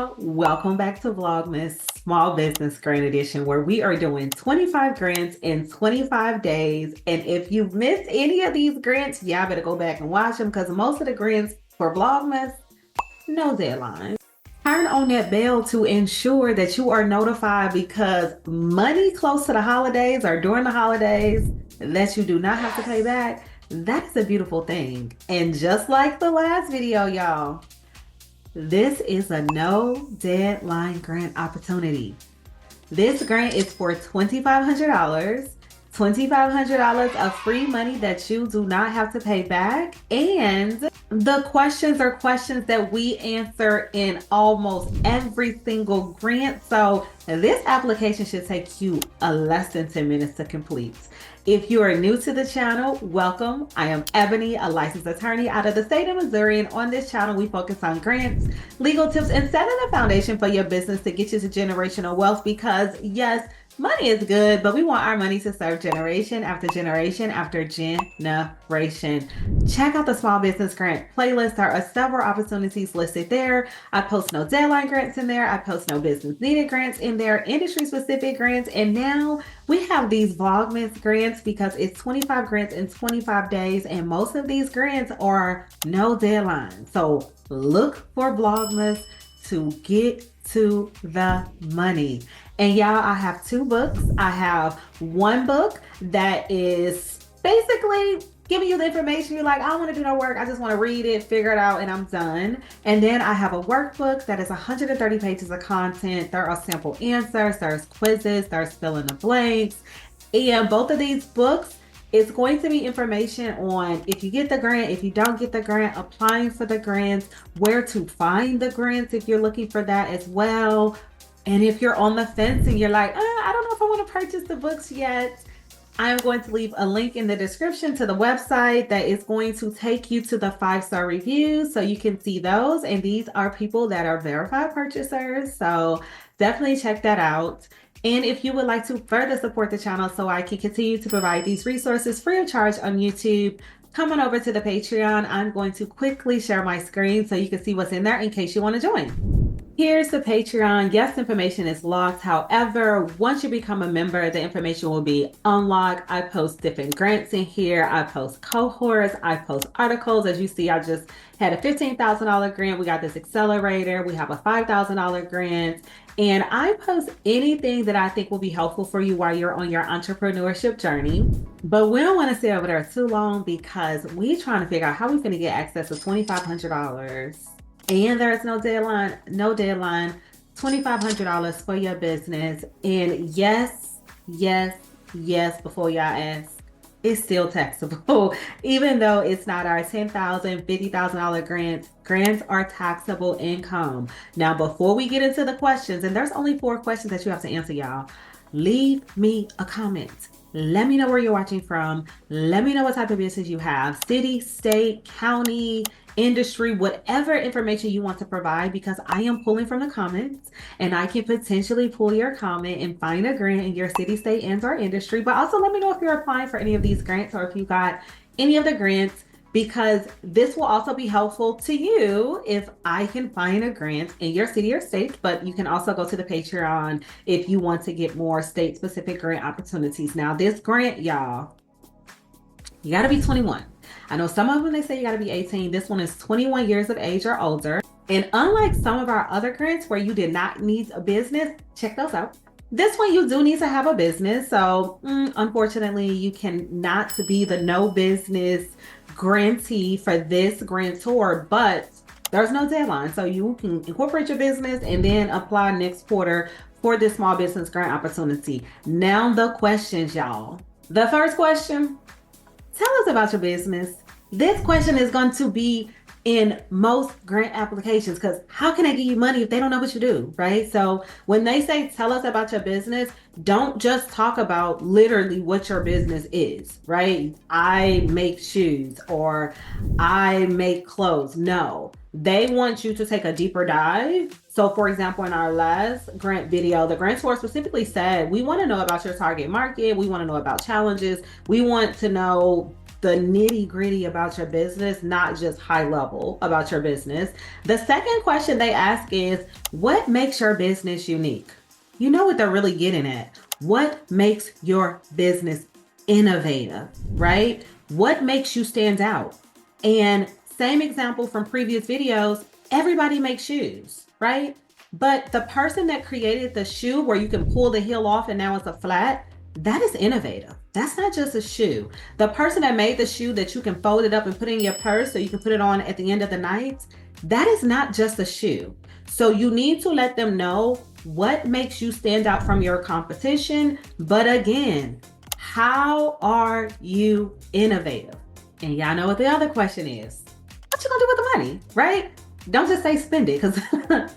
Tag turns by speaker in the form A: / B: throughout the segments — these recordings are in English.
A: y'all. Welcome back to Vlogmas Small Business Grant Edition, where we are doing 25 grants in 25 days. And if you've missed any of these grants, y'all better go back and watch them because most of the grants for Vlogmas, no deadline. Turn on that bell to ensure that you are notified because money close to the holidays or during the holidays that you do not have to pay back, that's a beautiful thing. And just like the last video, y'all, this is a no deadline grant opportunity. This grant is for $2,500. $2,500 of free money that you do not have to pay back. And the questions are questions that we answer in almost every single grant. So this application should take you less than 10 minutes to complete. If you are new to the channel, welcome. I am Ebony, a licensed attorney out of the state of Missouri. And on this channel, we focus on grants, legal tips, and setting the foundation for your business to get you to generational wealth because yes, money is good, but we want our money to serve generation after generation after generation. Check out the small business grant playlist. There are several opportunities listed there. I post no deadline grants in there. I post no business needed grants in there, industry specific grants. And now we have these Vlogmas grants because it's 25 grants in 25 days. And most of these grants are no deadline. So look for Vlogmas to get to the money. And y'all, I have two books. I have one book that is basically giving you the information. You're like, I don't want to do no work. I just want to read it, figure it out, and I'm done. And then I have a workbook that is 130 pages of content. There are sample answers, there's quizzes, there's fill in the blanks. And both of these books, it's going to be information on if you get the grant, if you don't get the grant, applying for the grants, where to find the grants if you're looking for that as well. And if you're on the fence and you're like, I don't know if I want to purchase the books yet, I'm going to leave a link in the description to the website that is going to take you to the 5-star reviews so you can see those. And these are people that are verified purchasers. So definitely check that out. And if you would like to further support the channel so I can continue to provide these resources free of charge on YouTube, come on over to the Patreon. I'm going to quickly share my screen so you can see what's in there in case you want to join. Here's the Patreon. Yes, information is locked. However, once you become a member, the information will be unlocked. I post different grants in here. I post cohorts. I post articles. As you see, I just had a $15,000 grant. We got this accelerator. We have a $5,000 grant. And I post anything that I think will be helpful for you while you're on your entrepreneurship journey. But we don't want to stay over there too long because we're trying to figure out how we're going to get access to $2,500. And there's no deadline, $2,500 for your business. And yes, before y'all ask, it's still taxable. Even though it's not our $10,000, $50,000 grants, grants are taxable income. Now, before we get into the questions, and there's only 4 questions that you have to answer, y'all, leave me a comment. Let me know where you're watching from. Let me know what type of business you have, city, state, county, industry, whatever information you want to provide, because I am pulling from the comments and I can potentially pull your comment and find a grant in your city, state, and or industry. But also let me know if you're applying for any of these grants or if you got any of the grants, because this will also be helpful to you if I can find a grant in your city or state. But you can also go to the Patreon if you want to get more state specific grant opportunities. Now this grant, y'all, you got to be 21. I know some of them, they say you got to be 18. This one is 21 years of age or older. And unlike some of our other grants where you did not need a business, check those out. This one, you do need to have a business. So unfortunately, you cannot be the no business grantee for this grantor, but there's no deadline. So you can incorporate your business and then apply next quarter for this small business grant opportunity. Now the questions, y'all. The first question, tell us about your business. This question is going to be in most grant applications because how can I give you money if they don't know what you do, right? So when they say, tell us about your business, don't just talk about literally what your business is, right? I make shoes or I make clothes. No, they want you to take a deeper dive. So for example, in our last grant video, the grantor specifically said, we want to know about your target market. We want to know about challenges. We want to know the nitty gritty about your business, not just high level about your business. The second question they ask is, what makes your business unique? You know what they're really getting at. What makes your business innovative, right? What makes you stand out? And same example from previous videos, everybody makes shoes, right? But the person that created the shoe where you can pull the heel off and now it's a flat, that is innovative. That's not just a shoe. The person that made the shoe that you can fold it up and put in your purse so you can put it on at the end of the night, that is not just a shoe. So you need to let them know what makes you stand out from your competition. But again, how are you innovative? And y'all know what the other question is. What you gonna do with the money, right? Don't just say spend it, because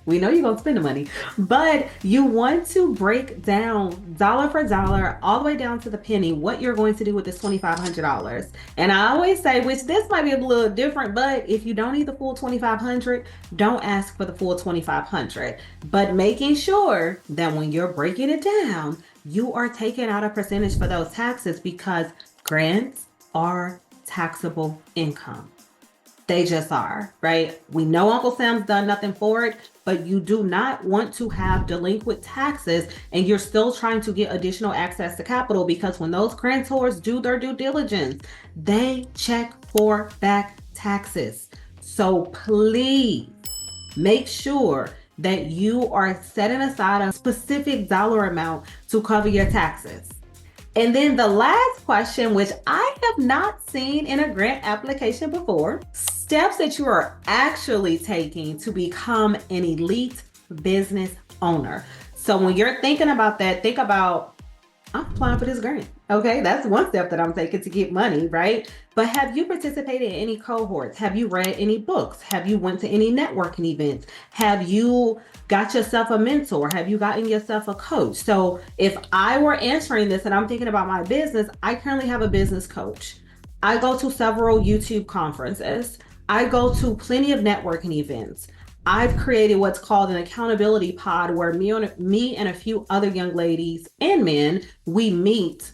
A: we know you're gonna spend the money, but you want to break down dollar for dollar, all the way down to the penny, what you're going to do with this $2,500. And I always say, which this might be a little different, but if you don't need the full $2,500, don't ask for the full $2,500. But making sure that when you're breaking it down, you are taking out a percentage for those taxes, because grants are taxable income. They just are, right? We know Uncle Sam's done nothing for it, but you do not want to have delinquent taxes and you're still trying to get additional access to capital, because when those grantors do their due diligence, they check for back taxes. So please make sure that you are setting aside a specific dollar amount to cover your taxes. And then the last question, which I have not seen in a grant application before, steps that you are actually taking to become an elite business owner. So when you're thinking about that, think about, I'm applying for this grant. Okay, that's one step that I'm taking to get money, right? But have you participated in any cohorts? Have you read any books? Have you went to any networking events? Have you got yourself a mentor? Have you gotten yourself a coach? So if I were answering this and I'm thinking about my business, I currently have a business coach. I go to several YouTube conferences. I go to plenty of networking events. I've created what's called an accountability pod, where me and a few other young ladies and men, we meet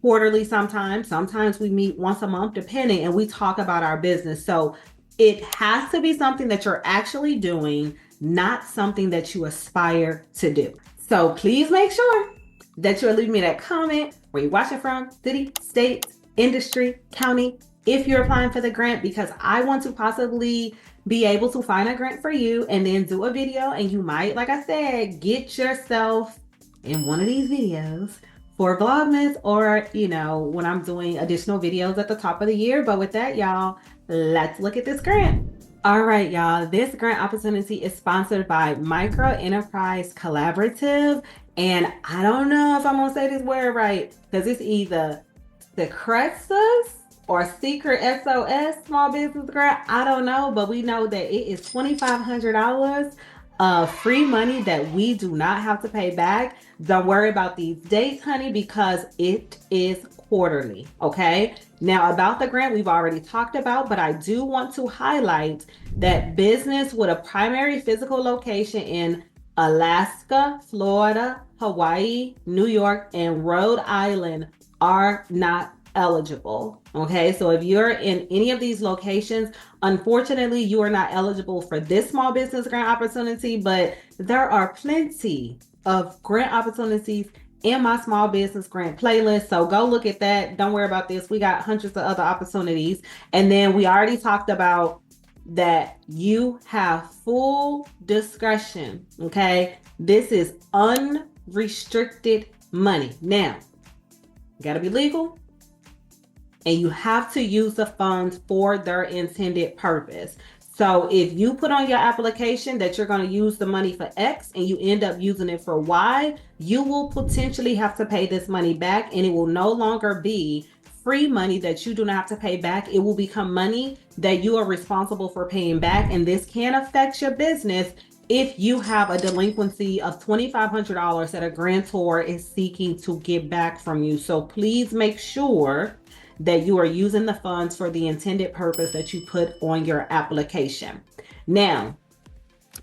A: quarterly sometimes we meet once a month, depending, and we talk about our business. So it has to be something that you're actually doing, not something that you aspire to do. So please make sure that you're leaving me that comment where you're watching from, city, state, industry, county, if you're applying for the grant, because I want to possibly be able to find a grant for you and then do a video, and you might, like I said, get yourself in one of these videos for Vlogmas, or, you know, when I'm doing additional videos at the top of the year. But with that, y'all, let's look at this grant. All right, y'all, this grant opportunity is sponsored by Micro Enterprise Collaborative. And I don't know if I'm gonna say this word right, because it's either the Crestas or Secret SOS Small Business Grant. I don't know, but we know that it is $2,500 of free money that we do not have to pay back. Don't worry about these dates, honey, because it is quarterly, okay? Now, about the grant, we've already talked about, but I do want to highlight that business with a primary physical location in Alaska, Florida, Hawaii, New York, and Rhode Island are not eligible. Okay, so if you're in any of these locations, unfortunately, you are not eligible for this small business grant opportunity, but there are plenty of grant opportunities in my small business grant playlist. So go look at that. Don't worry about this. We got hundreds of other opportunities. And then we already talked about that you have full discretion. Okay, this is unrestricted money. Now, you got to be legal, and you have to use the funds for their intended purpose. So if you put on your application that you're going to use the money for X and you end up using it for Y, you will potentially have to pay this money back, and it will no longer be free money that you do not have to pay back. It will become money that you are responsible for paying back. And this can affect your business if you have a delinquency of $2,500 that a grantor is seeking to get back from you. So please make sure that you are using the funds for the intended purpose that you put on your application. Now,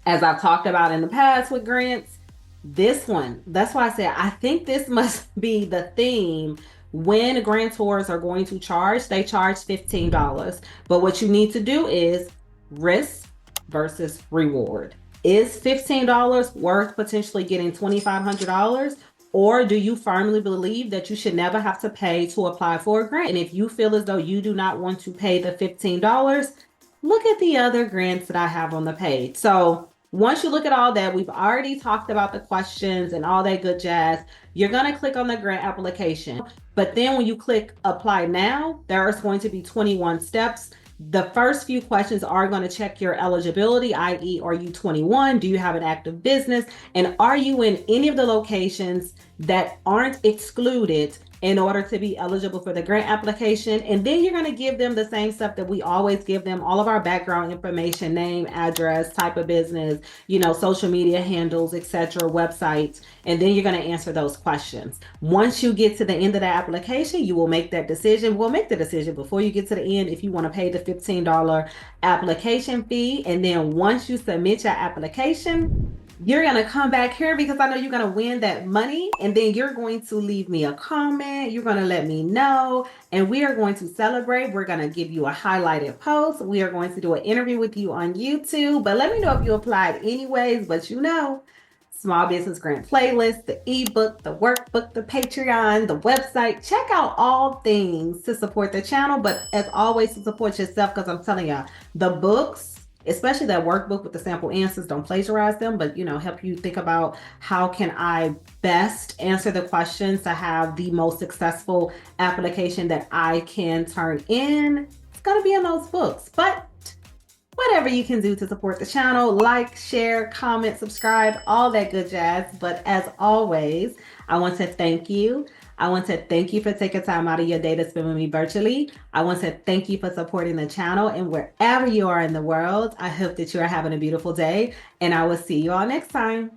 A: as I've talked about in the past with grants, this one, that's why I said I think this must be the theme when grantors are going to charge, they charge $15. But what you need to do is risk versus reward. Is $15 worth potentially getting $2,500? Or do you firmly believe that you should never have to pay to apply for a grant? And if you feel as though you do not want to pay the $15, look at the other grants that I have on the page. So once you look at all that, we've already talked about the questions and all that good jazz. You're going to click on the grant application. But then when you click apply now, there's going to be 21 steps. The first few questions are going to check your eligibility, i.e., are you 21? Do you have an active business? And are you in any of the locations that aren't excluded in order to be eligible for the grant application? And then you're going to give them the same stuff that we always give them, all of our background information, name, address, type of business, social media handles, etc., websites. And then you're going to answer those questions. Once you get to the end of the application, you will make that decision. We'll make the decision before you get to the end if you want to pay the $15 application fee. And then once you submit your application, you're going to come back here because I know you're going to win that money, and then you're going to leave me a comment. You're going to let me know, and we are going to celebrate. We're going to give you a highlighted post. We are going to do an interview with you on YouTube, but let me know if you applied anyways. But Small Business Grant playlist, the ebook, the workbook, the Patreon, the website. Check out all things to support the channel, but as always, to support yourself, because I'm telling y'all, the books, especially that workbook with the sample answers, don't plagiarize them, but help you think about how can I best answer the questions to have the most successful application that I can turn in. It's going to be in those books. But whatever you can do to support the channel, like, share, comment, subscribe, all that good jazz. But as always, I want to thank you. I want to thank you for taking time out of your day to spend with me virtually. I want to thank you for supporting the channel, and wherever you are in the world, I hope that you are having a beautiful day, and I will see you all next time.